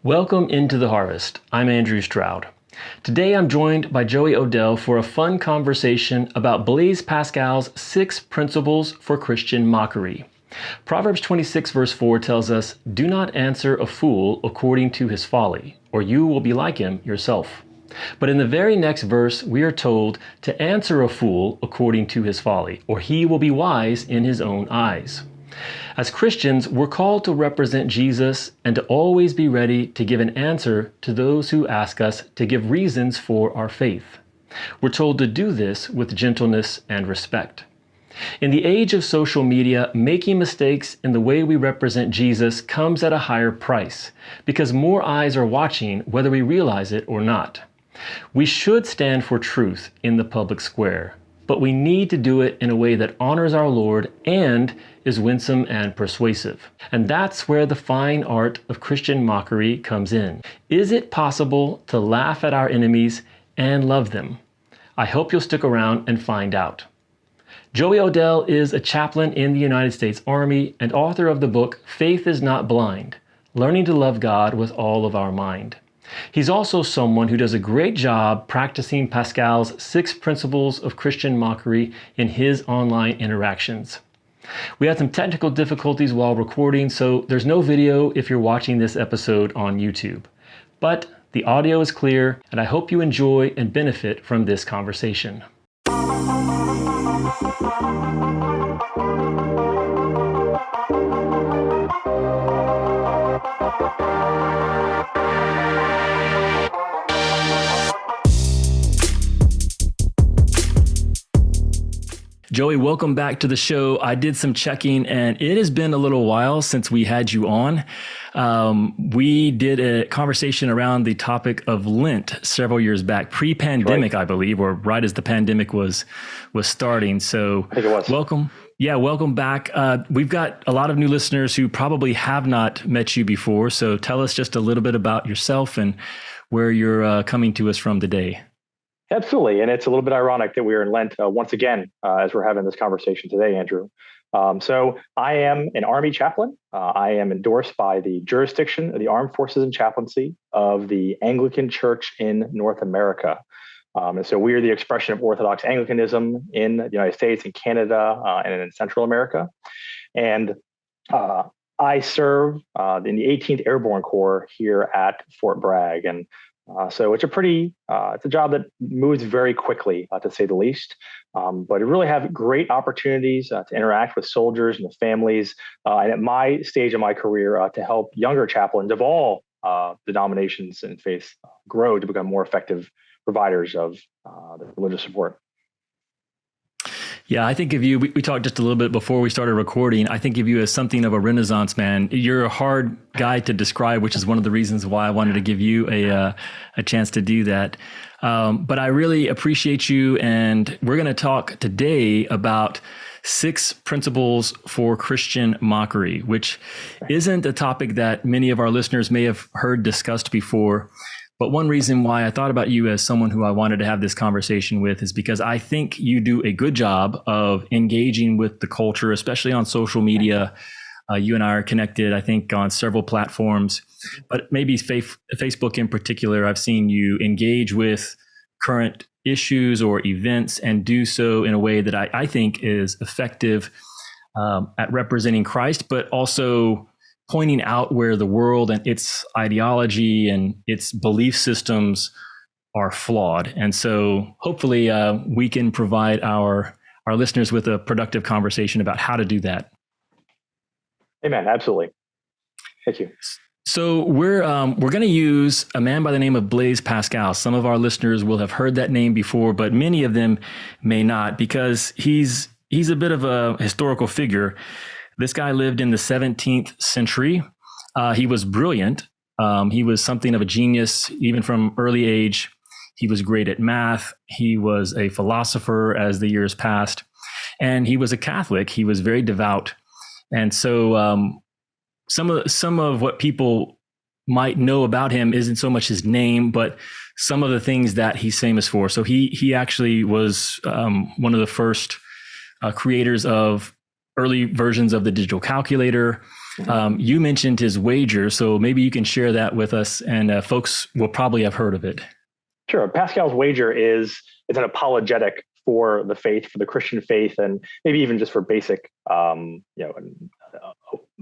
Welcome into the harvest. I'm Andrew Stroud. Today I'm joined by Joey Odell for a fun conversation about Blaise Pascal's 6 principles for Christian mockery. Proverbs 26 verse 4 tells us, "Do not answer a fool according to his folly, or you will be like him yourself." But in the very next verse, we are told to answer a fool according to his folly, or he will be wise in his own eyes. As Christians, we're called to represent Jesus and to always be ready to give an answer to those who ask us to give reasons for our faith. We're told to do this with gentleness and respect. In the age of social media, making mistakes in the way we represent Jesus comes at a higher price because more eyes are watching whether we realize it or not. We should stand for truth in the public square, but we need to do it in a way that honors our Lord and is winsome and persuasive. And that's where the fine art of Christian mockery comes in. Is it possible to laugh at our enemies and love them? I hope you'll stick around and find out. Joey Odell is a chaplain in the United States Army and author of the book, Faith is Not Blind, Learning to Love God with All of Our Mind. He's also someone who does a great job practicing Pascal's 6 principles of Christian mockery in his online interactions. We had some technical difficulties while recording, so there's no video if you're watching this episode on YouTube. But the audio is clear, and I hope you enjoy and benefit from this conversation. Joey, welcome back to the show. I did some checking and it has been a little while since we had you on. We did a conversation around the topic of Lent several years back, pre-pandemic, right. I believe, or right as the pandemic was starting. So I think it was. Welcome. Yeah, welcome back. We've got a lot of new listeners who probably have not met you before. So tell us just a little bit about yourself and where you're coming to us from today. Absolutely. And it's a little bit ironic that we are in Lent once again, as we're having this conversation today, Andrew. So I am an Army chaplain. I am endorsed by the jurisdiction of the Armed Forces and Chaplaincy of the Anglican Church in North America. And so we are the expression of Orthodox Anglicanism in the United States and Canada and in Central America. And I serve in the 18th Airborne Corps here at Fort Bragg. And so it's it's a job that moves very quickly, to say the least. But I really have great opportunities to interact with soldiers and the families. And at my stage of my career, to help younger chaplains of all denominations and faiths grow to become more effective providers of the religious support. Yeah, I think of you, we talked just a little bit before we started recording. I think of you as something of a Renaissance man. You're a hard guy to describe, which is one of the reasons why I wanted to give you a chance to do that. But I really appreciate you. And we're going to talk today about 6 principles for Christian mockery, which isn't a topic that many of our listeners may have heard discussed before. But one reason why I thought about you as someone who I wanted to have this conversation with is because I think you do a good job of engaging with the culture, especially on social media. You and I are connected, I think, on several platforms, but maybe Facebook in particular. I've seen you engage with current issues or events and do so in a way that I think is effective at representing Christ, but also pointing out where the world and its ideology and its belief systems are flawed. And so hopefully we can provide our listeners with a productive conversation about how to do that. Amen. Absolutely. Thank you. So we're going to use a man by the name of Blaise Pascal. Some of our listeners will have heard that name before, but many of them may not, because he's a bit of a historical figure. This guy lived in the 17th century. He was brilliant. He was something of a genius, even from early age. He was great at math. He was a philosopher as the years passed. And he was a Catholic. He was very devout. And so some of what people might know about him isn't so much his name, but some of the things that he's famous for. So he actually was one of the first creators of early versions of the digital calculator. You mentioned his wager, so maybe you can share that with us, and folks will probably have heard of it. Sure. Pascal's wager is an apologetic for the faith, for the Christian faith, and maybe even just for basic,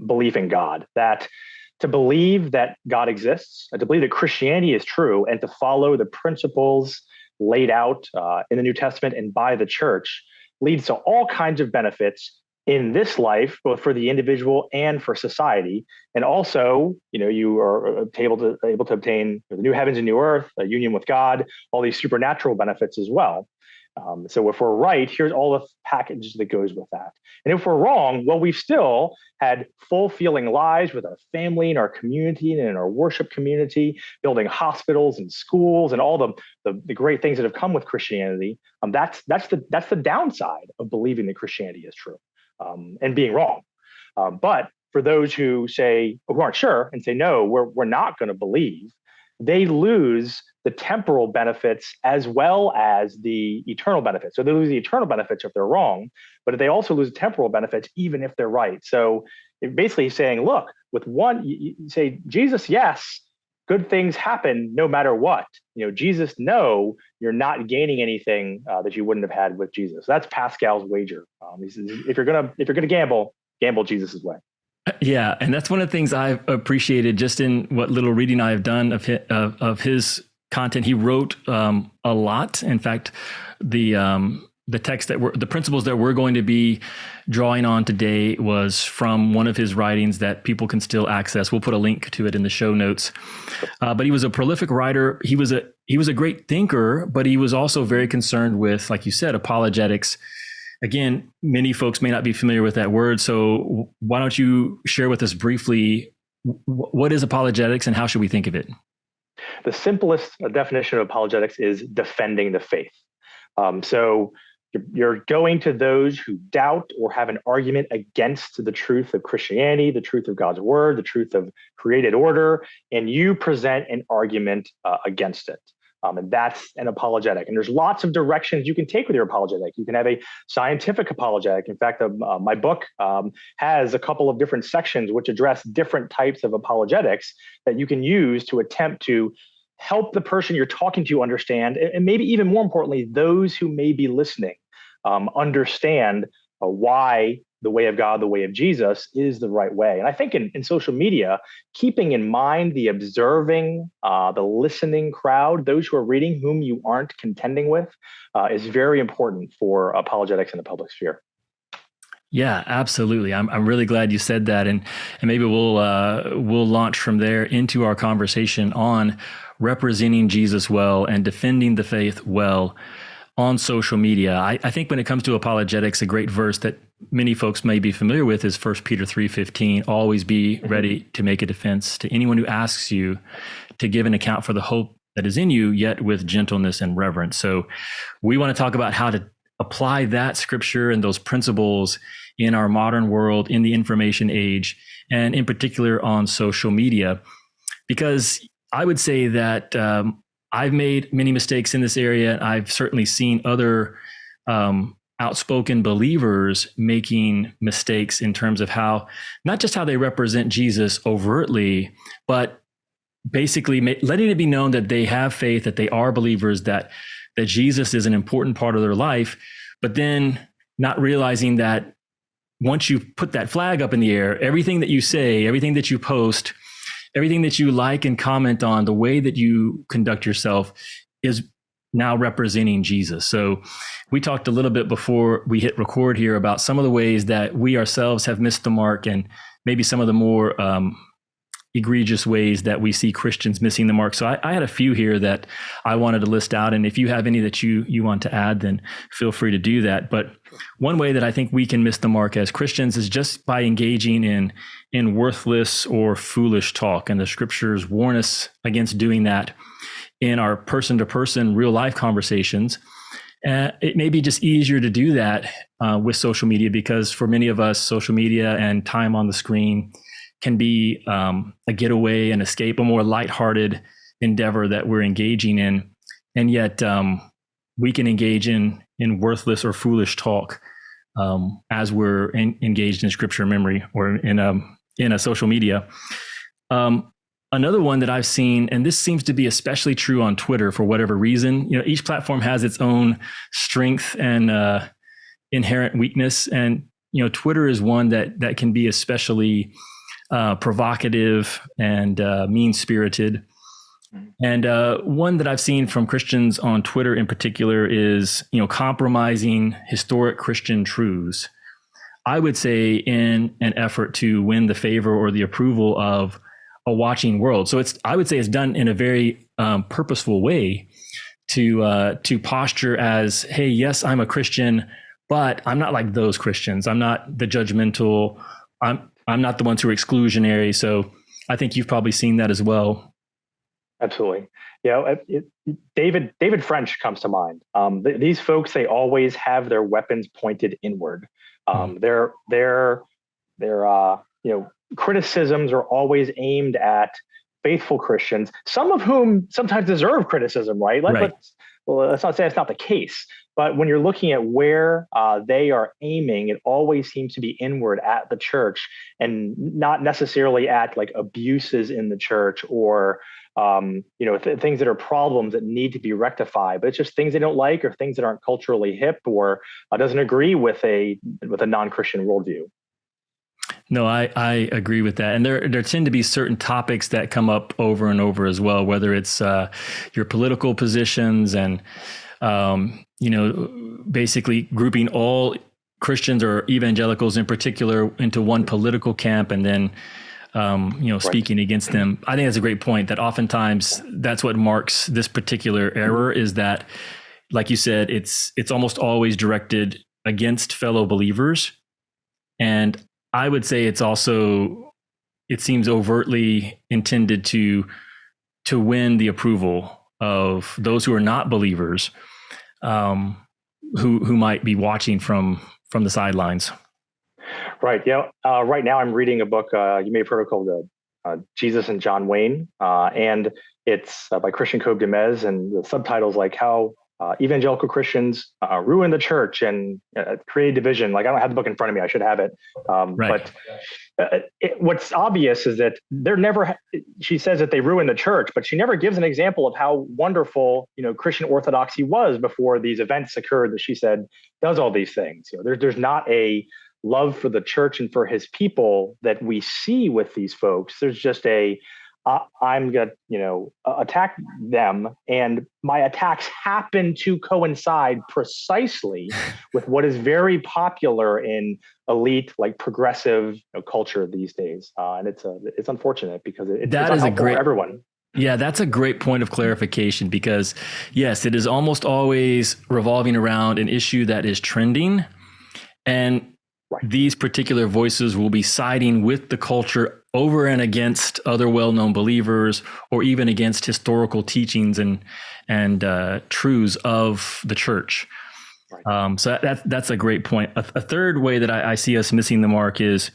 belief in God. That to believe that God exists, to believe that Christianity is true, and to follow the principles laid out in the New Testament and by the church leads to all kinds of benefits in this life, both for the individual and for society. And also, you are able to obtain the new heavens and new earth, a union with God, all these supernatural benefits as well. So if we're right, here's all the packages that goes with that. And if we're wrong, well, we've still had fulfilling lives with our family and our community and in our worship community, building hospitals and schools and all the great things that have come with Christianity. That's the downside of believing that Christianity is true and being wrong. But for those who aren't sure and say, no, we're not going to believe, they lose the temporal benefits as well as the eternal benefits. So they lose the eternal benefits if they're wrong, but they also lose the temporal benefits even if they're right. So it basically saying, look, with one, you say, Jesus, yes, good things happen no matter what. Jesus, no, you're not gaining anything that you wouldn't have had with Jesus. That's Pascal's wager. He says, if you're gonna gamble Jesus' way. Yeah, and that's one of the things I've appreciated just in what little reading I have done of his content. He wrote a lot. In fact, the text the principles that we're going to be drawing on today was from one of his writings that people can still access. We'll put a link to it in the show notes. But he was a prolific writer. He was a great thinker, but he was also very concerned with, like you said, apologetics. Again, many folks may not be familiar with that word. So why don't you share with us briefly, what is apologetics and how should we think of it? The simplest definition of apologetics is defending the faith. So you're going to those who doubt or have an argument against the truth of Christianity, the truth of God's word, the truth of created order, and you present an argument against it. And that's an apologetic. And there's lots of directions you can take with your apologetic. You can have a scientific apologetic. In fact, my book has a couple of different sections which address different types of apologetics that you can use to attempt to help the person you're talking to understand, and maybe even more importantly, those who may be listening understand why the way of God, the way of Jesus is the right way. And I think in social media, keeping in mind the observing, the listening crowd, those who are reading, whom you aren't contending with, is very important for apologetics in the public sphere. Yeah, absolutely. I'm really glad you said that, and maybe we'll launch from there into our conversation on representing Jesus well and defending the faith well on social media. I think when it comes to apologetics, a great verse that many folks may be familiar with is 1 Peter 3:15. Always be ready to make a defense to anyone who asks you to give an account for the hope that is in you, yet with gentleness and reverence. So we want to talk about how to apply that scripture and those principles in our modern world, in the information age, and in particular on social media, because I would say that I've made many mistakes in this area. I've certainly seen other outspoken believers making mistakes in terms of how, not just how they represent Jesus overtly, but basically letting it be known that they have faith, that they are believers, that Jesus is an important part of their life, but then not realizing that once you put that flag up in the air, everything that you say, everything that you post, everything that you like and comment on, the way that you conduct yourself is now representing Jesus. So we talked a little bit before we hit record here about some of the ways that we ourselves have missed the mark, and maybe some of the more egregious ways that we see Christians missing the mark. So I had a few here that I wanted to list out. And if you have any that you want to add, then feel free to do that. But one way that I think we can miss the mark as Christians is just by engaging in worthless or foolish talk. And the scriptures warn us against doing that in our person-to-person real-life conversations. It may be just easier to do that with social media, because for many of us, social media and time on the screen can be a getaway, an escape, a more lighthearted endeavor that we're engaging in. And yet we can engage in worthless or foolish talk as we're engaged in scripture memory or in in a social media. Another one that I've seen, and this seems to be especially true on Twitter for whatever reason, each platform has its own strength and inherent weakness. And, Twitter is one that can be especially provocative and mean-spirited. And one that I've seen from Christians on Twitter in particular is, compromising historic Christian truths. I would say in an effort to win the favor or the approval of a watching world. So I would say it's done in a very purposeful way to posture as, hey, yes, I'm a Christian, but I'm not like those Christians. I'm not the judgmental. I'm not the ones who are exclusionary. So I think you've probably seen that as well. Absolutely. David French comes to mind. These folks, they always have their weapons pointed inward. Their criticisms are always aimed at faithful Christians, some of whom sometimes deserve criticism, right? Let's not say that's not the case, but when you're looking at where they are aiming, it always seems to be inward at the church and not necessarily at like abuses in the church or things that are problems that need to be rectified, but it's just things they don't like or things that aren't culturally hip or doesn't agree with a non-Christian worldview. No, I agree with that. And there tend to be certain topics that come up over and over as well, whether it's your political positions and, basically grouping all Christians or evangelicals in particular into one political camp and then, speaking against them. I think that's a great point, that oftentimes that's what marks this particular error is that, like you said, it's almost always directed against fellow believers. And I would say it seems overtly intended to win the approval of those who are not believers, who might be watching from the sidelines. Right. Yeah. Right now I'm reading a book you may have heard of called Jesus and John Wayne. And it's by Christian Kobe Demez, and the subtitle's like how evangelical Christians ruin the church and create division. Like, I don't have the book in front of me. I should have it. Right. But what's obvious is that she says that they ruin the church, but she never gives an example of how wonderful, Christian orthodoxy was before these events occurred that she said does all these things. There's not a love for the church and for his people that we see with these folks. There's just I'm going to, attack them. And my attacks happen to coincide precisely with what is very popular in elite, like progressive culture these days. And it's unfortunate because it's unhelpful for everyone. Yeah, that's a great point of clarification because, yes, it is almost always revolving around an issue that is trending. And these particular voices will be siding with the culture over and against other well-known believers or even against historical teachings and truths of the church. So that's a great point. A third way that I see us missing the mark is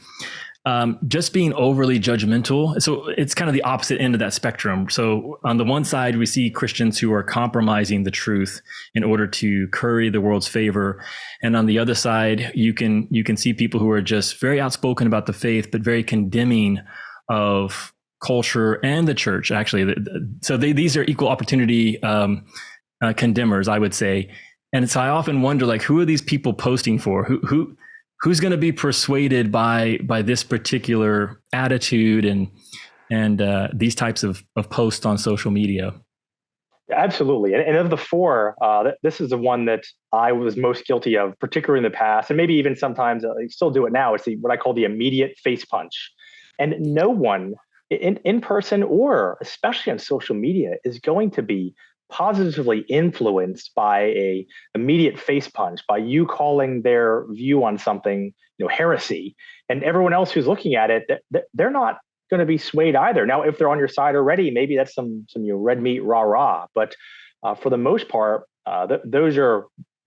just being overly judgmental. So it's kind of the opposite end of that spectrum. So on the one side, we see Christians who are compromising the truth in order to curry the world's favor. And on the other side, you can see people who are just very outspoken about the faith, but very condemning of culture and the church, actually. So these are equal opportunity condemners, I would say. And so I often wonder, like, who are these people posting for? Who's going to be persuaded by this particular attitude and these types of posts on social media? Absolutely. And of the four, this is the one that I was most guilty of, particularly in the past, and maybe even sometimes I still do it now. It's what I call the immediate face punch. And no one in person or especially on social media is going to be positively influenced by a immediate face punch, by you calling their view on something, heresy, and everyone else who's looking at it, they're not going to be swayed either. Now, if they're on your side already, maybe that's some red meat rah. But for the most part, those are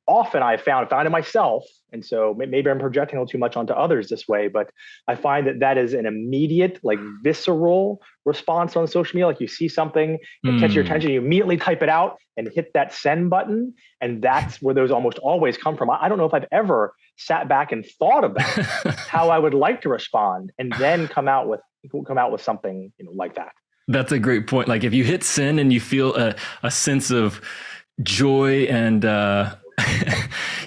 often I found it myself. And so maybe I'm projecting a little too much onto others this way, but I find that is an immediate, like visceral response on social media. Like you see something, it catches your attention, you immediately type it out and hit that send button. And that's where those almost always come from. I don't know if I've ever sat back and thought about how I would like to respond, and then come out with something, like that. That's a great point. Like if you hit send and you feel a sense of joy and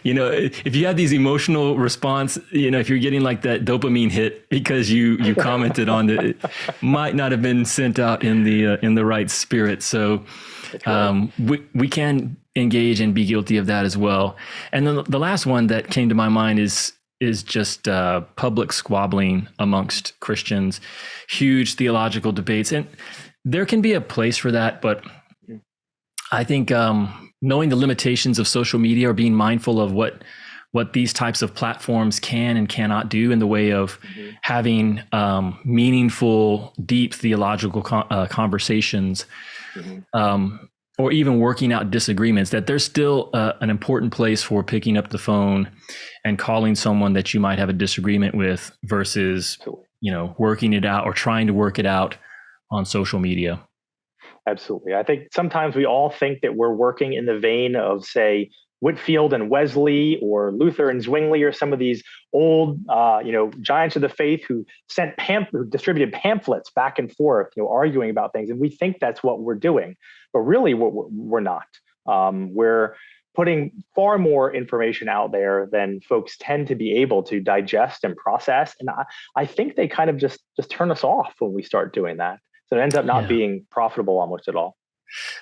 if you have these emotional response, if you're getting like that dopamine hit because you commented on it, it might not have been sent out in the right spirit. So we can engage and be guilty of that as well. And then the last one that came to my mind is just public squabbling amongst Christians, huge theological debates. And there can be a place for that, but I think knowing the limitations of social media, or being mindful of what these types of platforms can and cannot do in the way of having meaningful, deep theological conversations, or even working out disagreements, that there's still an important place for picking up the phone and calling someone that you might have a disagreement with versus, working it out or trying to work it out on social media. Absolutely. I think sometimes we all think that we're working in the vein of, say, Whitefield and Wesley, or Luther and Zwingli, or some of these old, giants of the faith who distributed pamphlets back and forth, arguing about things. And we think that's what we're doing, but really we're not. We're putting far more information out there than folks tend to be able to digest and process. And I think they kind of just turn us off when we start doing that. So it ends up not being profitable almost at all.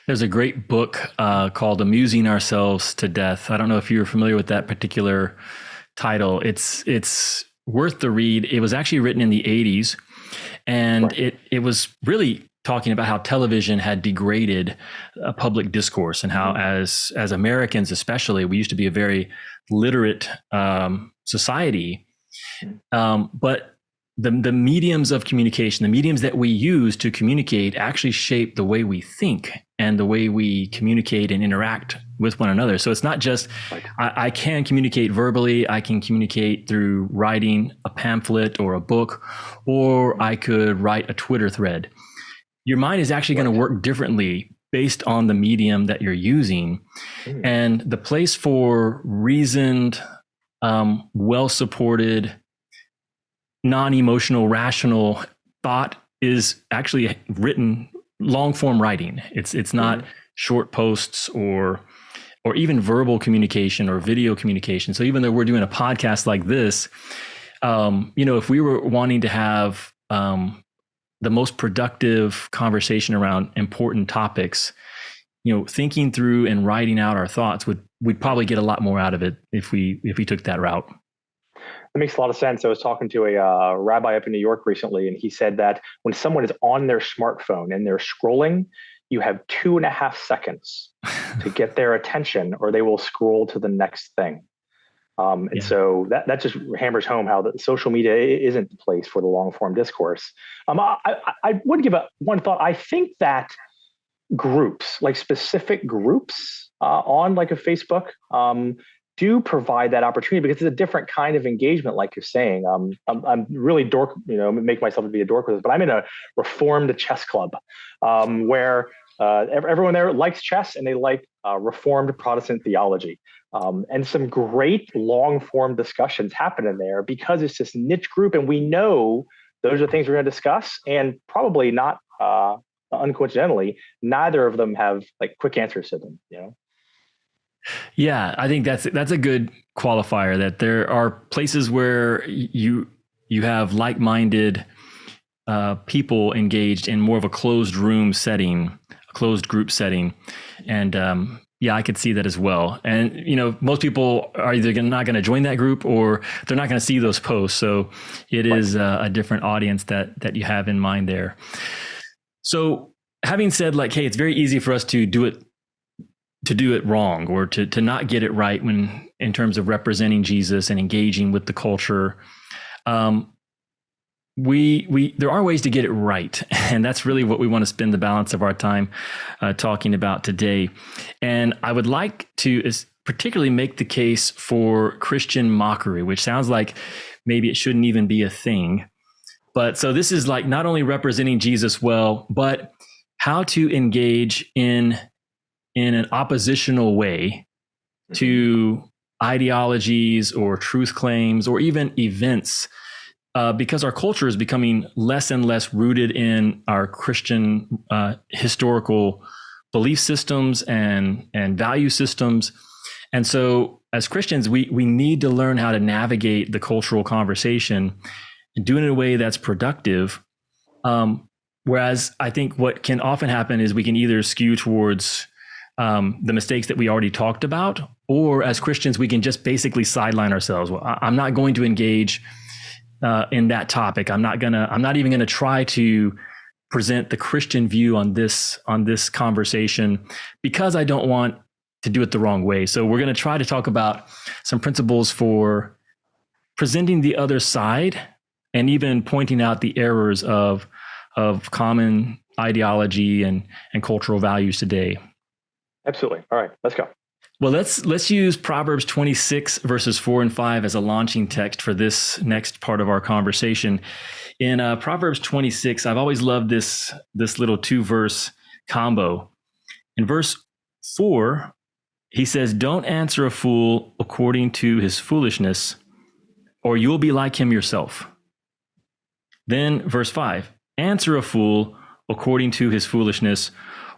There's a great book called Amusing Ourselves to Death. I don't know if you're familiar with that particular title. It's worth the read. It was actually written in the 80s, and it was really talking about how television had degraded public discourse, and how as Americans especially, we used to be a very literate society, but the mediums of communication, the mediums that we use to communicate, actually shape the way we think and the way we communicate and interact with one another. So it's not just, I can communicate verbally, I can communicate through writing a pamphlet or a book, or I could write a Twitter thread. Your mind is actually going to work differently based on the medium that you're using. And the place for reasoned, well-supported, non-emotional, rational thought is actually written long-form writing. It's not short posts or even verbal communication or video communication. So even though we're doing a podcast like this, if we were wanting to have the most productive conversation around important topics, thinking through and writing out our thoughts we'd probably get a lot more out of it if we took that route. That makes a lot of sense. I was talking to a rabbi up in New York recently, and he said that when someone is on their smartphone and they're scrolling, you have 2.5 seconds to get their attention, or they will scroll to the next thing. And so that just hammers home how the social media isn't the place for the long form discourse. I would give one thought. I think that groups, like specific groups on like a Facebook, do provide that opportunity, because it's a different kind of engagement, like you're saying. I'm really dork, make myself to be a dork with this, but I'm in a reformed chess club where everyone there likes chess, and they like reformed Protestant theology. And some great long form discussions happen in there, because it's this niche group, and we know those are things we're going to discuss, and probably not uncoincidentally, neither of them have like quick answers to them. Yeah, I think that's a good qualifier, that there are places where you have like-minded people engaged in more of a closed room setting, a closed group setting. And I could see that as well. And, most people are either not going to join that group, or they're not going to see those posts. So it is a different audience that you have in mind there. So having said, like, hey, it's very easy for us to do it wrong, or to not get it right when in terms of representing Jesus and engaging with the culture. There are ways to get it right, and that's really what we want to spend the balance of our time talking about today. And I would like to particularly make the case for Christian mockery, which sounds like maybe it shouldn't even be a thing. But so this is like not only representing Jesus well, but how to engage in an oppositional way to ideologies or truth claims or even events, because our culture is becoming less and less rooted in our Christian historical belief systems and value systems. And so as Christians, we need to learn how to navigate the cultural conversation and do it in a way that's productive. Whereas I think what can often happen is we can either skew towards the mistakes that we already talked about, or as Christians, we can just basically sideline ourselves. Well, I'm not going to engage in that topic. I'm not even gonna try to present the Christian view on this conversation because I don't want to do it the wrong way. So we're gonna try to talk about some principles for presenting the other side and even pointing out the errors of common ideology and cultural values today. Absolutely. All right, let's go. Well, let's use Proverbs 26 verses 4 and 5 as a launching text for this next part of our conversation. In Proverbs 26, I've always loved this little 2-verse combo. In verse 4, he says, "Don't answer a fool according to his foolishness, or you'll be like him yourself." Then verse 5, "Answer a fool according to his foolishness,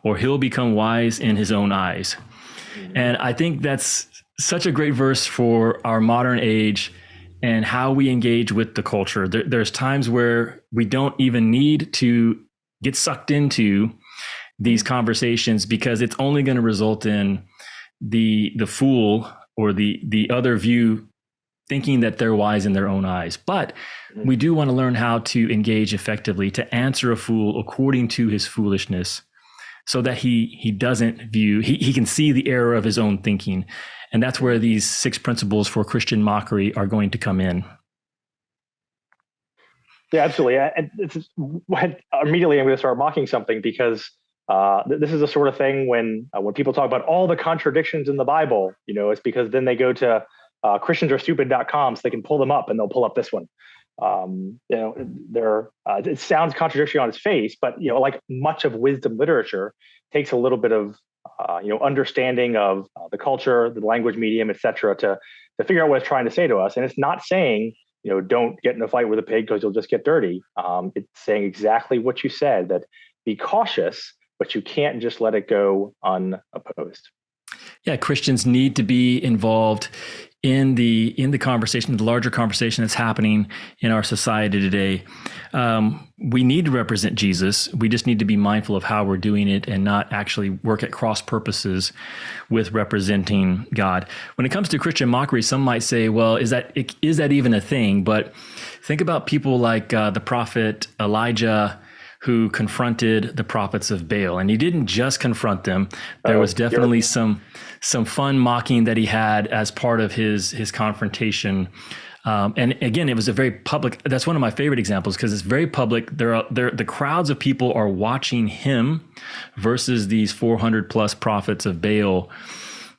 or he'll become wise in his own eyes." And I think that's such a great verse for our modern age and how we engage with the culture. There's times where we don't even need to get sucked into these conversations because it's only going to result in the fool or the other view thinking that they're wise in their own eyes. But we do want to learn how to engage effectively, to answer a fool according to his foolishness, so that he doesn't view, he can see the error of his own thinking. And that's where these 6 principles for Christian mockery are going to come in. Yeah, absolutely. And immediately I'm going to start mocking something because this is the sort of thing when people talk about all the contradictions in the Bible, it's because then they go to christiansarestupid.com so they can pull them up, and they'll pull up this one. It sounds contradictory on its face, but like much of wisdom literature takes a little bit of understanding of the culture, the language medium, etc., to figure out what it's trying to say to us. And it's not saying don't get in a fight with a pig because you'll just get dirty. It's saying exactly what you said, that be cautious, but you can't just let it go unopposed. Yeah, Christians need to be involved in the conversation, the larger conversation that's happening in our society today. We need to represent Jesus. We just need to be mindful of how we're doing it and not actually work at cross purposes with representing God. When it comes to Christian mockery, some might say, well, is that even a thing? But think about people like the prophet Elijah, who confronted the prophets of Baal. And he didn't just confront them. There was definitely some fun mocking that he had as part of his confrontation. And again, it was a very public, that's one of my favorite examples because it's very public. The crowds of people are watching him versus these 400 plus prophets of Baal.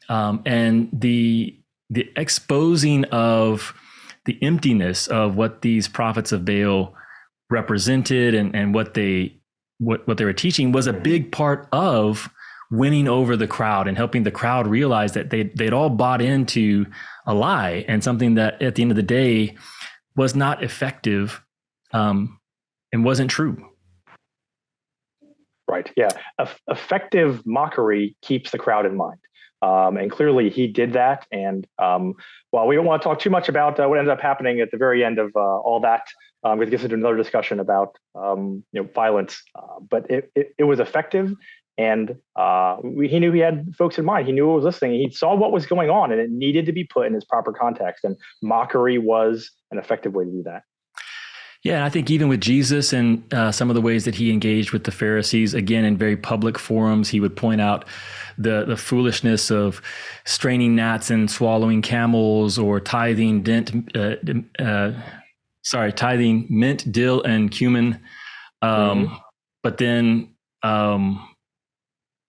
And the exposing of the emptiness of what these prophets of Baal represented and what they were teaching was a big part of winning over the crowd and helping the crowd realize that they'd all bought into a lie and something that at the end of the day was not effective and wasn't true. Right. Yeah. Effective mockery keeps the crowd in mind. And clearly he did that. And while we don't want to talk too much about what ended up happening at the very end of all that, we're going to get into another discussion about violence. But it was effective, and he knew he had folks in mind. He knew who was listening. He saw what was going on, and it needed to be put in its proper context. And mockery was an effective way to do that. Yeah, and I think even with Jesus and some of the ways that he engaged with the Pharisees, again, in very public forums, he would point out the foolishness of straining gnats and swallowing camels, or tithing mint, dill, and cumin, but then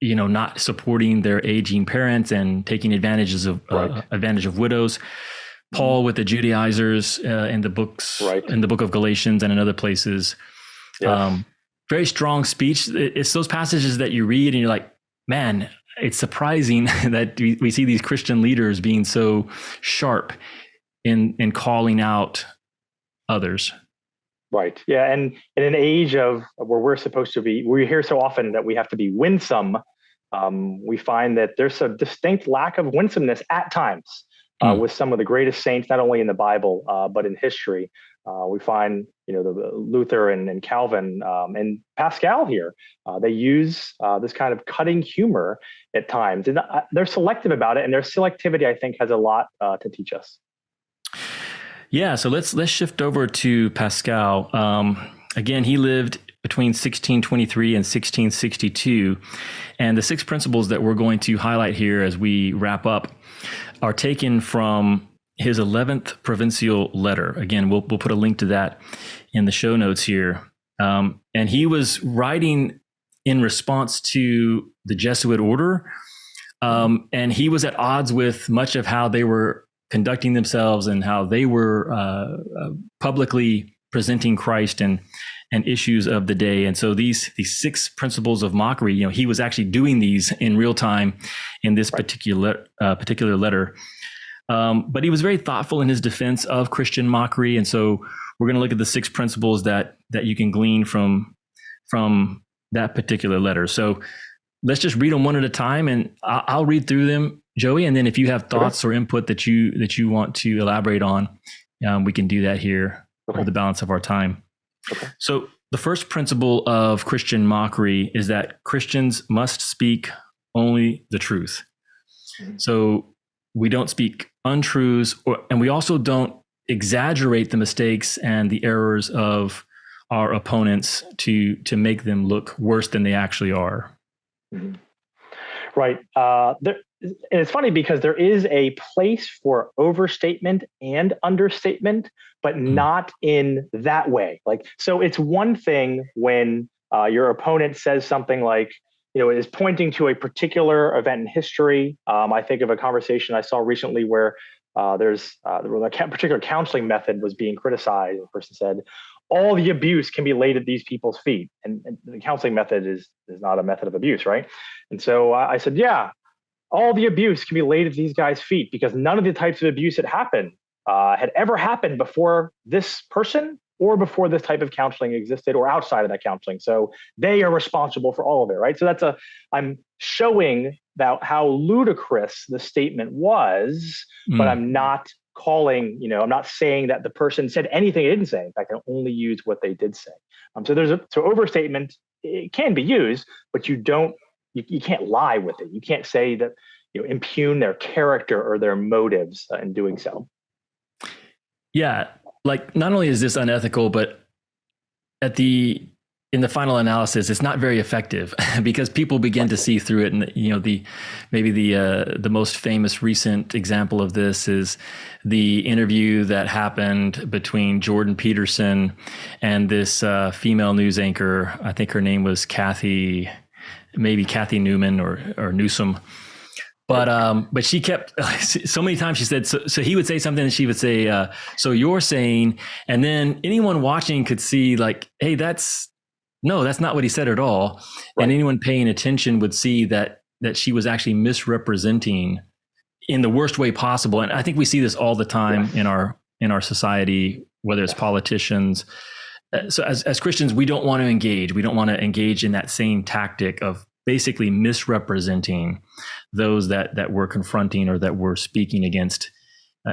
not supporting their aging parents and taking advantage of widows. Paul with the Judaizers in the book of Galatians and in other places. Yes. Very strong speech. It's those passages that you read and you're like, man, it's surprising that we see these Christian leaders being so sharp in calling out others. Right. Yeah. And in an age of where we're supposed to be, we hear so often that we have to be winsome. We find that there's a distinct lack of winsomeness at times with some of the greatest saints, not only in the Bible, but in history. We find, the Luther and Calvin and Pascal here. They use this kind of cutting humor at times, and they're selective about it. And their selectivity, I think, has a lot to teach us. Yeah, so let's shift over to Pascal. Again, he lived between 1623 and 1662, and the 6 principles that we're going to highlight here as we wrap up are taken from his 11th provincial letter. Again, we'll put a link to that in the show notes here. And he was writing in response to the Jesuit order, and he was at odds with much of how they were conducting themselves and how they were publicly presenting Christ and issues of the day. And so these 6 principles of mockery, he was actually doing these in real time in this particular letter. But he was very thoughtful in his defense of Christian mockery. And so we're going to look at the 6 principles that you can glean from that particular letter. So let's just read them one at a time, and I'll read through them, Joey, and then if you have thoughts or input that you want to elaborate on, we can do that here for the balance of our time. Okay. So the first principle of Christian mockery is that Christians must speak only the truth. Mm-hmm. So we don't speak untruths, and we also don't exaggerate the mistakes and the errors of our opponents to make them look worse than they actually are. Mm-hmm. Right. And it's funny because there is a place for overstatement and understatement, but not in that way. So it's one thing when your opponent says something like, is pointing to a particular event in history. I think of a conversation I saw recently where there's a particular counseling method was being criticized. The person said, all the abuse can be laid at these people's feet. And the counseling method is not a method of abuse, right? And so I said, yeah, all the abuse can be laid at these guys' feet because none of the types of abuse that happened had ever happened before this person or before this type of counseling existed or outside of that counseling. So they are responsible for all of it, right? So I'm showing that how ludicrous the statement was, but I'm not calling, I'm not saying that the person said anything they didn't say. In fact, I only use what they did say. So overstatement, it can be used, but you can't lie with it. You can't say that, impugn their character or their motives in doing so. Yeah. Not only is this unethical, but in the final analysis, it's not very effective because people begin to see through it. And, maybe the most famous recent example of this is the interview that happened between Jordan Peterson and this female news anchor. I think her name was Kathy Newman or Newsom. But she kept so many times she said, so he would say something and she would say, so you're saying, and then anyone watching could see hey, that's not what he said at all. Right. And anyone paying attention would see that she was actually misrepresenting in the worst way possible. And I think we see this all the time in our society, whether it's politicians. So as Christians, we don't want to engage. We don't want to engage in that same tactic of basically misrepresenting those that we're confronting or that we're speaking against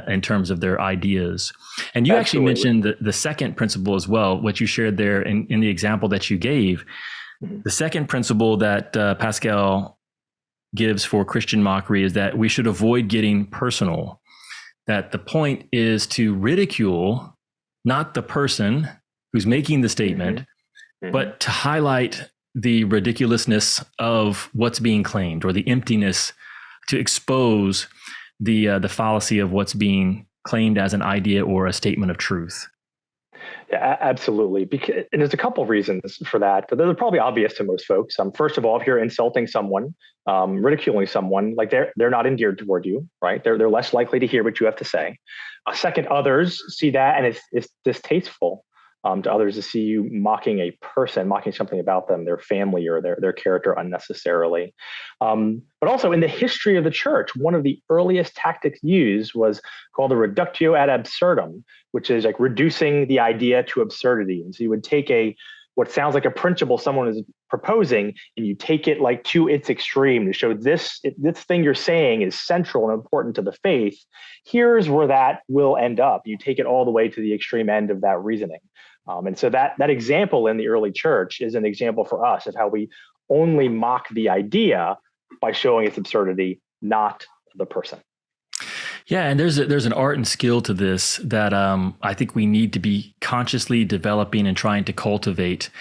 in terms of their ideas. And you actually mentioned the second principle as well, what you shared there in the example that you gave. The second principle that Pascal gives for Christian mockery is that we should avoid getting personal, that the point is to ridicule not the person who's making the statement, but to highlight the ridiculousness of what's being claimed or the emptiness, to expose the fallacy of what's being claimed as an idea or a statement of truth. Yeah, absolutely. And there's a couple of reasons for that, but those are probably obvious to most folks. First of all, if you're insulting someone, ridiculing someone, they're not endeared toward you, right? They're less likely to hear what you have to say. Second, others see that and it's distasteful. to others to see you mocking a person, mocking something about them, their family or their character unnecessarily. But also in the history of the church, one of the earliest tactics used was called the reductio ad absurdum, which is like reducing the idea to absurdity. And so you would take what sounds like a principle someone is proposing, and you take it like to its extreme to show this thing you're saying is central and important to the faith. Here's where that will end up. You take it all the way to the extreme end of that reasoning. And so that example in the early church is an example for us of how we only mock the idea by showing its absurdity, not the person. Yeah, and there's an art and skill to this that I think we need to be consciously developing and trying to cultivate.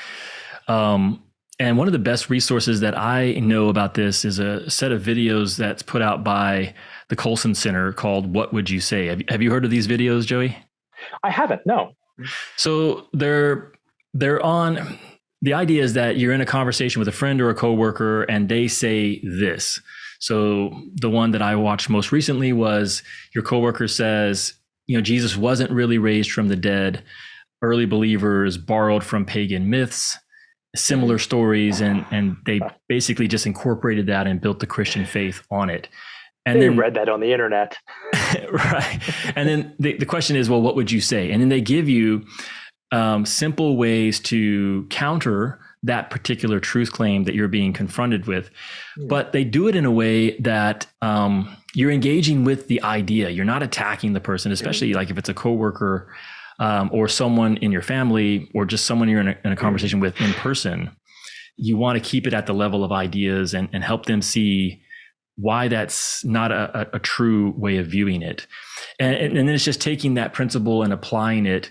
And one of the best resources that I know about this is a set of videos that's put out by the Colson Center called "What Would You Say?" Have you heard of these videos, Joey? I haven't, no. So they're on. The idea is that you're in a conversation with a friend or a coworker, and they say this. So the one that I watched most recently was your coworker says, Jesus wasn't really raised from the dead. Early believers borrowed from pagan myths, similar stories, and they basically just incorporated that and built the Christian faith on it. And then read that on the internet. Right. And then the question is, well, what would you say? And then they give you simple ways to counter that particular truth claim that you're being confronted with. But they do it in a way that you're engaging with the idea. You're not attacking the person, especially like if it's a coworker or someone in your family or just someone you're in a conversation with in person. You want to keep it at the level of ideas and help them see why that's not a true way of viewing it. And then it's just taking that principle and applying it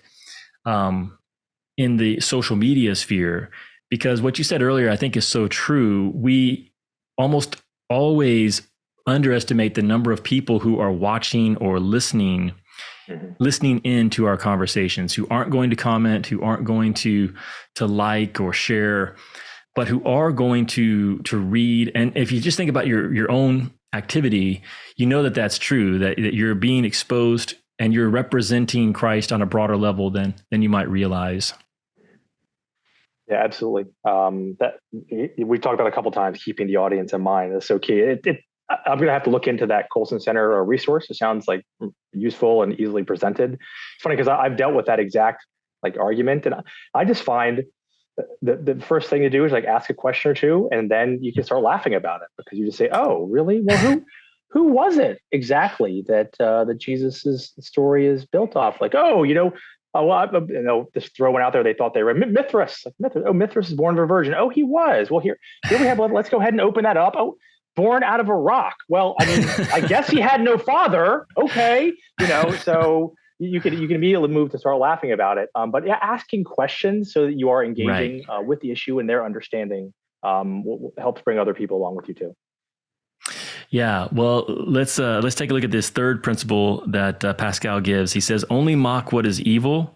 in the social media sphere. Because what you said earlier, I think is so true. We almost always underestimate the number of people who are watching or listening into our conversations, who aren't going to comment, who aren't going to like or share, but who are going to read. And if you just think about your own activity, you know that that's true, that you're being exposed and you're representing Christ on a broader level than you might realize. Yeah, absolutely. That we've talked about a couple of times, keeping the audience in mind is so key. I'm going to have to look into that Colson Center resource. It sounds like useful and easily presented. It's funny because I've dealt with that exact argument, and I just find the first thing to do is ask a question or two, and then you can start laughing about it because you just say, "Oh, really? Well, who was it exactly that Jesus's story is built off? Just throw one out there. They thought they were Mithras. Mithras is born of a virgin. Oh, he was. Well, here we have. Let's go ahead and open that up. Oh, born out of a rock. Well, I mean, I guess he had no father. Okay, so you can immediately move to start laughing about it. But yeah, asking questions so that you are engaging with the issue and their understanding helps bring other people along with you too. Yeah, well, let's take a look at this third principle that Pascal gives. He says, only mock what is evil,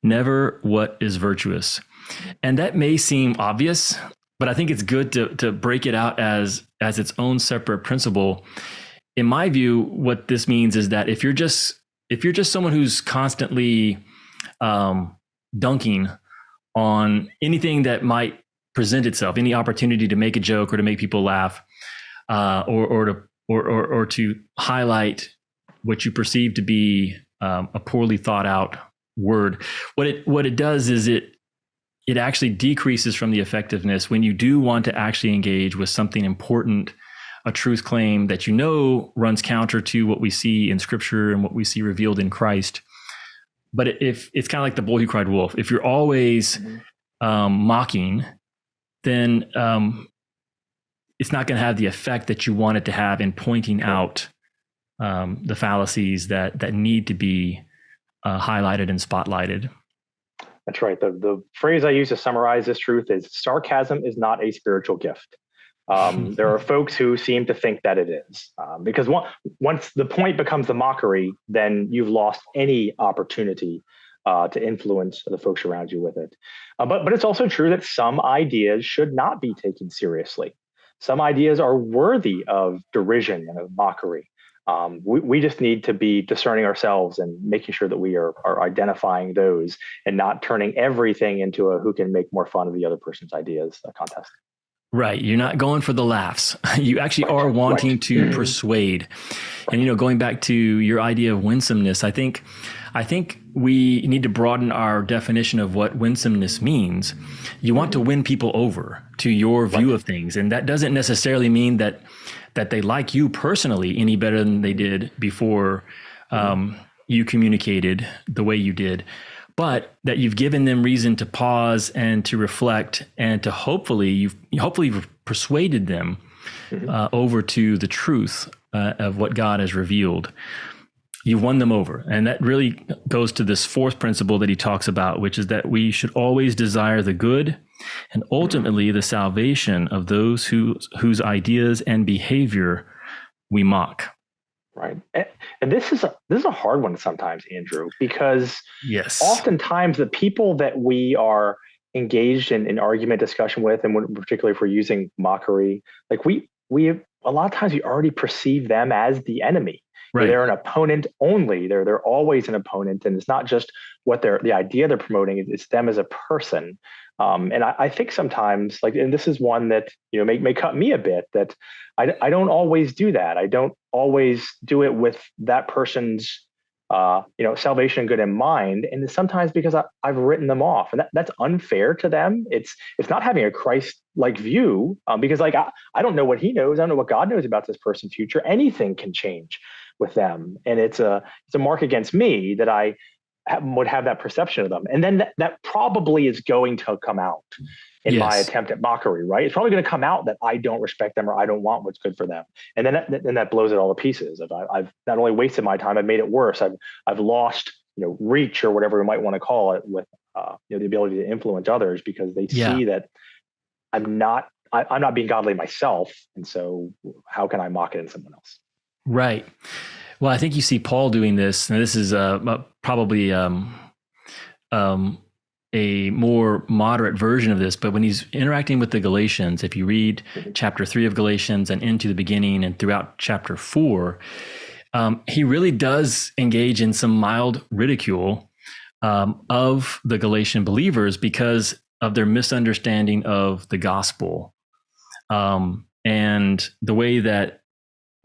never what is virtuous. And that may seem obvious, but I think it's good to break it out as its own separate principle. In my view, what this means is that if you're just someone who's constantly dunking on anything that might present itself, any opportunity to make a joke or to make people laugh, or to highlight what you perceive to be a poorly thought out word. What it does is it actually decreases from the effectiveness when you do want to actually engage with something important, a truth claim that runs counter to what we see in Scripture and what we see revealed in Christ. But if it's kind of like the boy who cried wolf, if you're always mocking, then it's not going to have the effect that you want it to have in pointing out the fallacies that need to be highlighted and spotlighted. That's right. The phrase I use to summarize this truth is sarcasm is not a spiritual gift. There are folks who seem to think that it is, because once the point becomes the mockery, then you've lost any opportunity to influence the folks around you with it. But it's also true that some ideas should not be taken seriously. Some ideas are worthy of derision and of mockery. We just need to be discerning ourselves and making sure that we are identifying those and not turning everything into a who can make more fun of the other person's ideas contest. Right. You're not going for the laughs. You actually are wanting to persuade. And, going back to your idea of winsomeness, I think we need to broaden our definition of what winsomeness means. You want to win people over to your view of things. And that doesn't necessarily mean that they like you personally any better than they did before you communicated the way you did, but that you've given them reason to pause and to reflect and to hopefully you've persuaded them over to the truth of what God has revealed. You've won them over. And that really goes to this fourth principle that he talks about, which is that we should always desire the good and ultimately the salvation of those whose ideas and behavior we mock. Right. And this is a hard one sometimes, Andrew, because yes, oftentimes the people that we are engaged in argument discussion with, and particularly if we're using mockery, like we a lot of times we already perceive them as the enemy. Right. They're an opponent only. They're always an opponent, and it's not just what the idea they're promoting. It's them as a person. And I think sometimes, and this is one that may cut me a bit, that I don't always do that. I don't always do it with that person's salvation and good in mind. And it's sometimes because I've written them off, and that's unfair to them. It's not having a Christ-like view, because I don't know what he knows. I don't know what God knows about this person's future. Anything can change with them, and it's a mark against me that I would have that perception of them. And then that probably is going to come out in my attempt at mockery, right? It's probably going to come out that I don't respect them or I don't want what's good for them. And then that blows it all to pieces. I've not only wasted my time, I've made it worse. I've lost, reach or whatever we might want to call it with, the ability to influence others because they see that I'm not being godly myself. And so how can I mock it in someone else? Right. Well, I think you see Paul doing this, and this is probably a more moderate version of this, but when he's interacting with the Galatians, if you read chapter 3 of Galatians and into the beginning and throughout chapter 4, he really does engage in some mild ridicule of the Galatian believers because of their misunderstanding of the gospel and the way that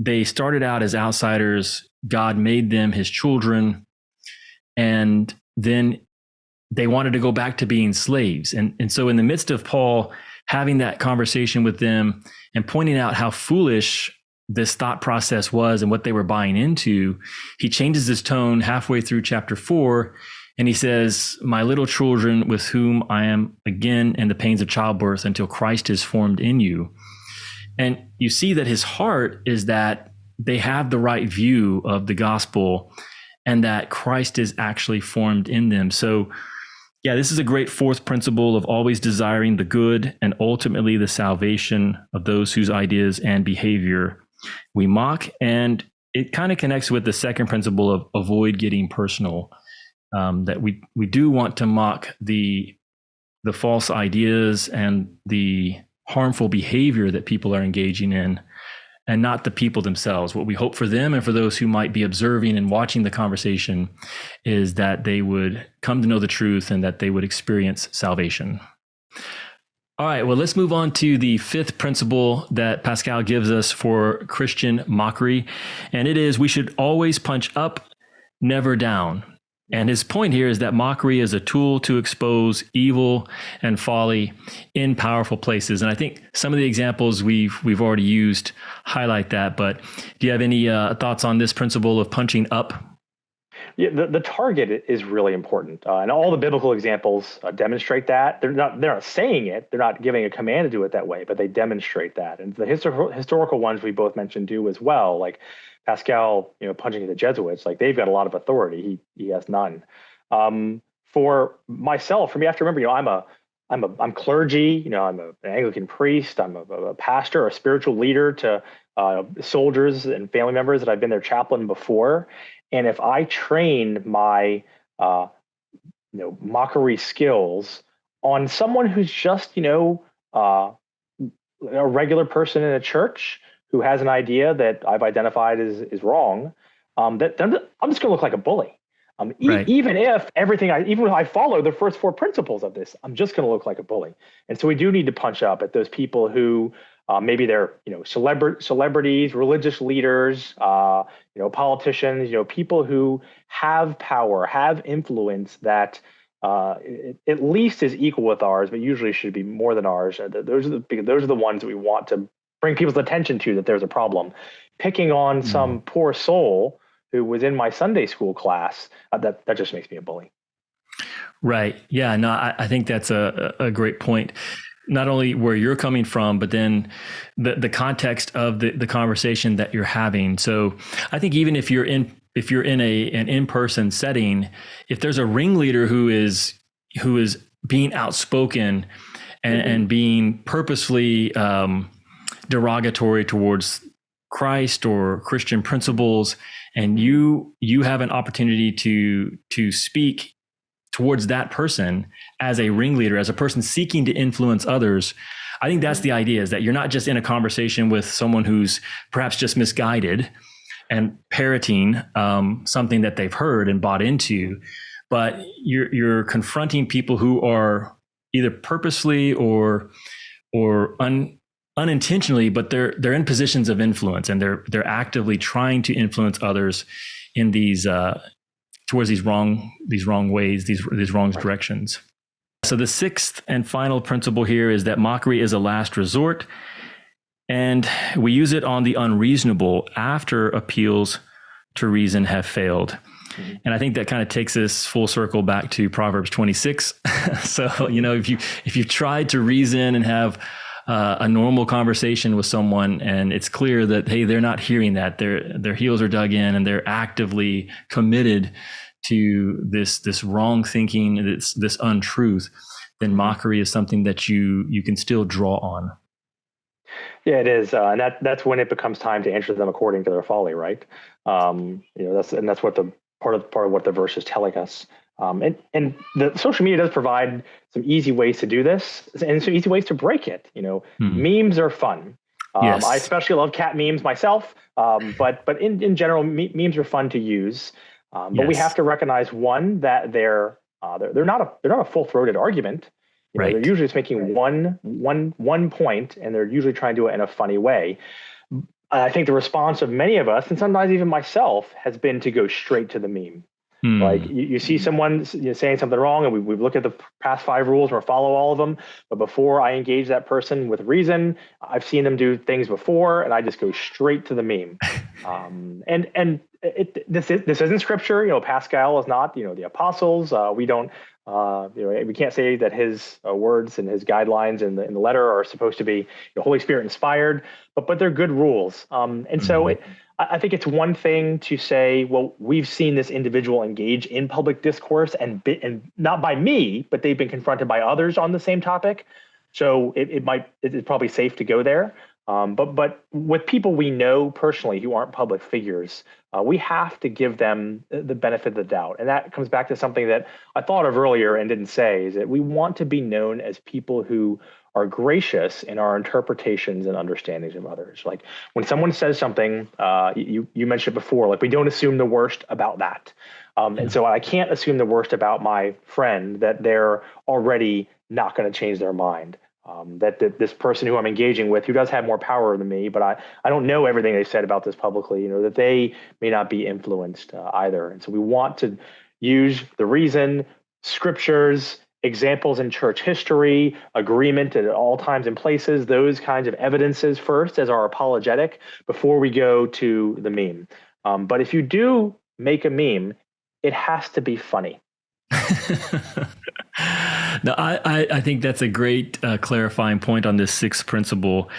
they started out as outsiders. God made them his children, and then they wanted to go back to being slaves. And so in the midst of Paul having that conversation with them and pointing out how foolish this thought process was and what they were buying into, he changes his tone halfway through chapter 4, and he says, "My little children, with whom I am again in the pains of childbirth until Christ is formed in you." And you see that his heart is that they have the right view of the gospel and that Christ is actually formed in them. So this is a great fourth principle of always desiring the good and ultimately the salvation of those whose ideas and behavior we mock. And it kind of connects with the second principle of avoid getting personal, that we do want to mock the false ideas and the harmful behavior that people are engaging in, and not the people themselves. What we hope for them and for those who might be observing and watching the conversation is that they would come to know the truth and that they would experience salvation. All right, well, let's move on to the fifth principle that Pascal gives us for Christian mockery. And it is, we should always punch up, never down. And his point here is that mockery is a tool to expose evil and folly in powerful places. And I think some of the examples we've already used highlight that. But do you have any thoughts on this principle of punching up? Yeah, the target is really important, and all the biblical examples demonstrate that. They're not saying it; they're not giving a command to do it that way, but they demonstrate that. And the historical ones we both mentioned do as well, like Pascal, punching at the Jesuits. Like they've got a lot of authority; he has none. For me, I have to remember, I'm clergy. I'm an Anglican priest. I'm a pastor, a spiritual leader to soldiers and family members that I've been their chaplain before. And if I train my, mockery skills on someone who's just, a regular person in a church, who has an idea that I've identified is wrong, that then I'm just going to look like a bully. Right. Even if even if I follow the first four principles of this, I'm just going to look like a bully. And so we do need to punch up at those people who maybe they're celebrities, religious leaders, politicians, people who have power, have influence that at least is equal with ours, but usually should be more than ours. Those are the ones that we want to bring people's attention to, that there's a problem. Picking on some poor soul who was in my Sunday school class, that just makes me a bully. Right. Yeah. No, I think that's a great point. Not only where you're coming from, but then the context of the conversation that you're having. So I think even if you're in an in-person setting, if there's a ringleader who is being outspoken and being purposely derogatory towards Christ or Christian principles, and you have an opportunity to speak towards that person as a ringleader, as a person seeking to influence others, I think that's the idea, is that you're not just in a conversation with someone who's perhaps just misguided and parroting something that they've heard and bought into, but you're confronting people who are either purposely or unintentionally, but they're in positions of influence, and they're actively trying to influence others in these towards these wrong ways, these wrong directions. So the sixth and final principle here is that mockery is a last resort, and we use it on the unreasonable after appeals to reason have failed. And I think that kind of takes us full circle back to Proverbs 26. So, if you've tried to reason and have a normal conversation with someone, and it's clear that, hey, they're not hearing that, their heels are dug in, and they're actively committed to this wrong thinking, this untruth, then mockery is something that you can still draw on. Yeah, it is, and that's when it becomes time to answer them according to their folly, right? That's what the part of what the verse is telling us. And the social media does provide some easy ways to do this, and some easy ways to break it. Memes are fun. Yes. I especially love cat memes myself, but in general, memes are fun to use. But we have to recognize, one, that they're not a full-throated argument. Right. They're usually just making one point, and they're usually trying to do it in a funny way. I think the response of many of us, and sometimes even myself, has been to go straight to the meme. Like you see someone saying something wrong, and we've looked at the past 5 rules or follow all of them. But before I engage that person with reason, I've seen them do things before, and I just go straight to the meme. This isn't scripture. Pascal is not the apostles. We don't. We can't say that his words and his guidelines in the letter are supposed to be Holy Spirit inspired, but they're good rules. So I think it's one thing to say, well, we've seen this individual engage in public discourse, and not by me, but they've been confronted by others on the same topic. So it's probably safe to go there. But with people we know personally who aren't public figures, we have to give them the benefit of the doubt. And that comes back to something that I thought of earlier and didn't say, is that we want to be known as people who are gracious in our interpretations and understandings of others. Like when someone says something, you mentioned before, like we don't assume the worst about that. And so I can't assume the worst about my friend, that they're already not going to change their mind. That this person who I'm engaging with, who does have more power than me, but I don't know everything they said about this publicly, that they may not be influenced either. And so we want to use the reason, scriptures, examples in church history, agreement at all times and places, those kinds of evidences first as our apologetic before we go to the meme. But if you do make a meme, it has to be funny. No, I think that's a great clarifying point on this sixth principle.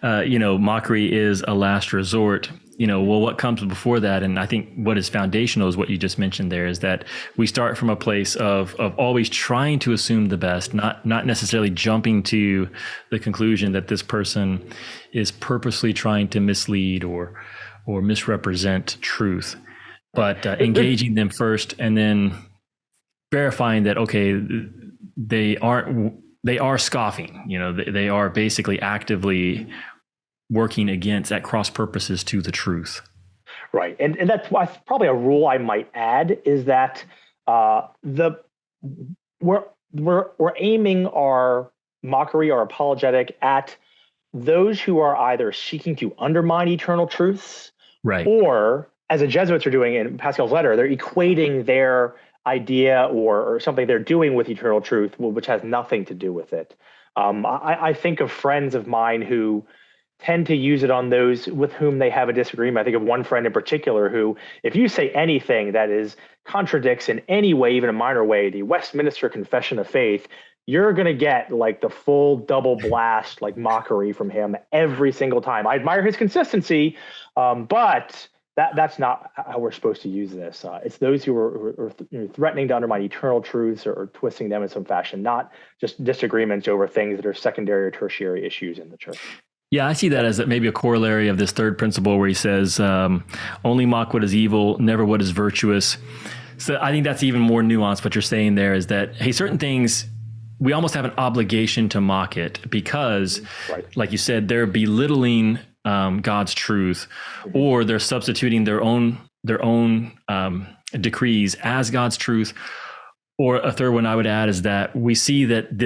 Mockery is a last resort. What comes before that, and I think what is foundational is what you just mentioned there, is that we start from a place of always trying to assume the best, not necessarily jumping to the conclusion that this person is purposely trying to mislead or misrepresent truth, but engaging them first and then verifying that, okay, they are scoffing. They are basically actively working against at cross purposes to the truth. Right. And that's why probably a rule I might add is that we're aiming our mockery or apologetic at those who are either seeking to undermine eternal truths, right, or as the Jesuits are doing in Pascal's letter, they're equating their idea or something they're doing with eternal truth, which has nothing to do with it. I think of friends of mine who tend to use it on those with whom they have a disagreement. I think of one friend in particular who, if you say anything that contradicts in any way, even a minor way, the Westminster Confession of Faith, you're going to get like the full double blast, like mockery from him every single time. I admire his consistency, but that's not how we're supposed to use this. It's those who are threatening to undermine eternal truths or twisting them in some fashion, not just disagreements over things that are secondary or tertiary issues in the church. Yeah, I see that as maybe a corollary of this third principle where he says, only mock what is evil, never what is virtuous. So I think that's even more nuanced. What you're saying there is that, hey, certain things, we almost have an obligation to mock it because, like you said, they're belittling God's truth, or they're substituting their own decrees as God's truth. Or a third one I would add is that we see that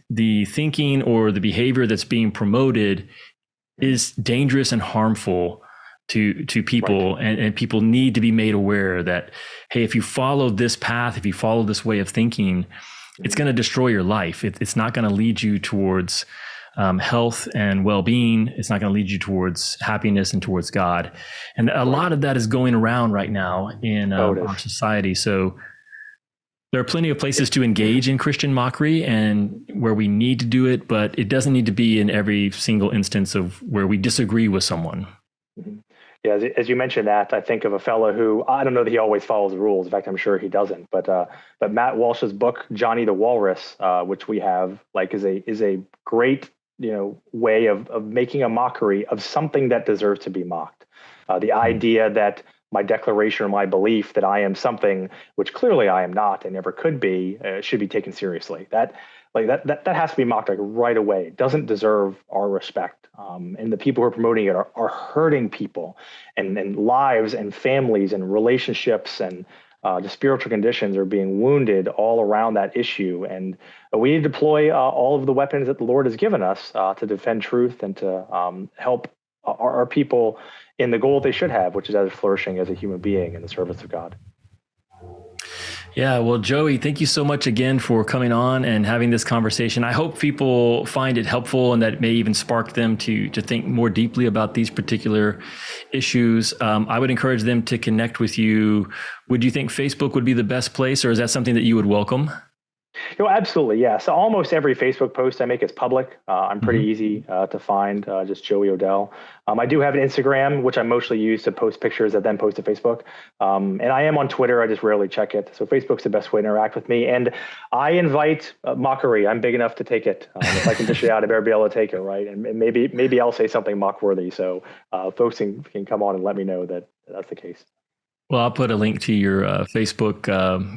the thinking or the behavior that's being promoted is dangerous and harmful to people, and people need to be made aware that, hey, if you follow this path, if you follow this way of thinking, it's going to destroy your life. It's not going to lead you towards health and well-being. It's not going to lead you towards happiness and towards God. And a lot of that is going around right now in our society. So there are plenty of places to engage in Christian mockery and where we need to do it, but it doesn't need to be in every single instance of where we disagree with someone. Mm-hmm. Yeah, as you mentioned that, I think of a fellow who, I don't know that he always follows the rules. In fact, I'm sure he doesn't. But Matt Walsh's book, Johnny the Walrus, which we have, is a great way of making a mockery of something that deserves to be mocked. The idea that my declaration or my belief that I am something which clearly I am not and never could be should be taken seriously. That has to be mocked right away. It doesn't deserve our respect. And the people who are promoting it are hurting people and lives and families and relationships, and the spiritual conditions are being wounded all around that issue. And we need to deploy all of the weapons that the Lord has given us to defend truth and to help our people in the goal they should have, which is as flourishing as a human being in the service of God. Yeah, well, Joey, thank you so much again for coming on and having this conversation. I hope people find it helpful and that it may even spark them to think more deeply about these particular issues. I would encourage them to connect with you. Would you think Facebook would be the best place, or is that something that you would welcome? Absolutely, yeah. So almost every Facebook post I make is public. I'm pretty easy to find, just Joey Odell. I do have an Instagram, which I mostly use to post pictures that then post to Facebook. And I am on Twitter. I just rarely check it. So Facebook's the best way to interact with me. And I invite mockery. I'm big enough to take it. If I can dish it out, I better be able to take it, right? And maybe I'll say something mock-worthy. So folks can come on and let me know that that's the case. Well, I'll put a link to your Facebook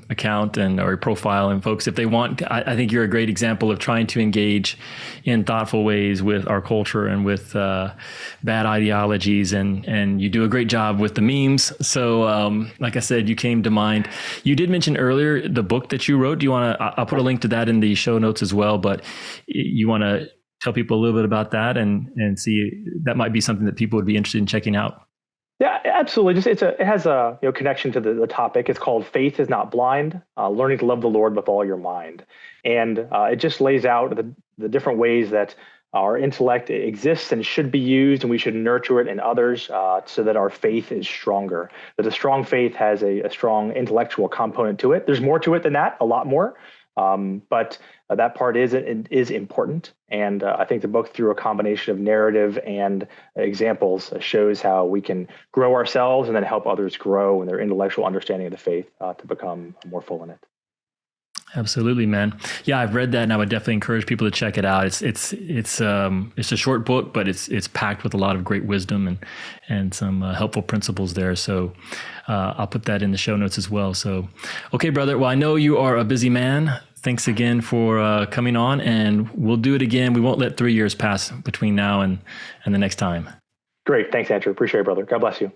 account or profile, and folks, if they want, I think you're a great example of trying to engage in thoughtful ways with our culture and with bad ideologies, and you do a great job with the memes. So, like I said, you came to mind. You did mention earlier the book that you wrote. Do you want to? I'll put a link to that in the show notes as well. But you want to tell people a little bit about that and see that might be something that people would be interested in checking out. Yeah, absolutely. It has a connection to the topic. It's called "Faith is Not Blind: Learning to Love the Lord with All Your Mind," and it just lays out the different ways that our intellect exists and should be used, and we should nurture it in others so that our faith is stronger. That a strong faith has a strong intellectual component to it. There's more to it than that, a lot more. But that part is important. And I think the book, through a combination of narrative and examples, shows how we can grow ourselves and then help others grow in their intellectual understanding of the faith to become more full in it. Absolutely, man. Yeah, I've read that, and I would definitely encourage people to check it out. It's a short book, but it's packed with a lot of great wisdom and some helpful principles there. So I'll put that in the show notes as well. So, okay, brother. Well, I know you are a busy man. thanks again for coming on, and we'll do it again. We won't let 3 years pass between now and the next time. Great. Thanks, Andrew. Appreciate it, brother. God bless you.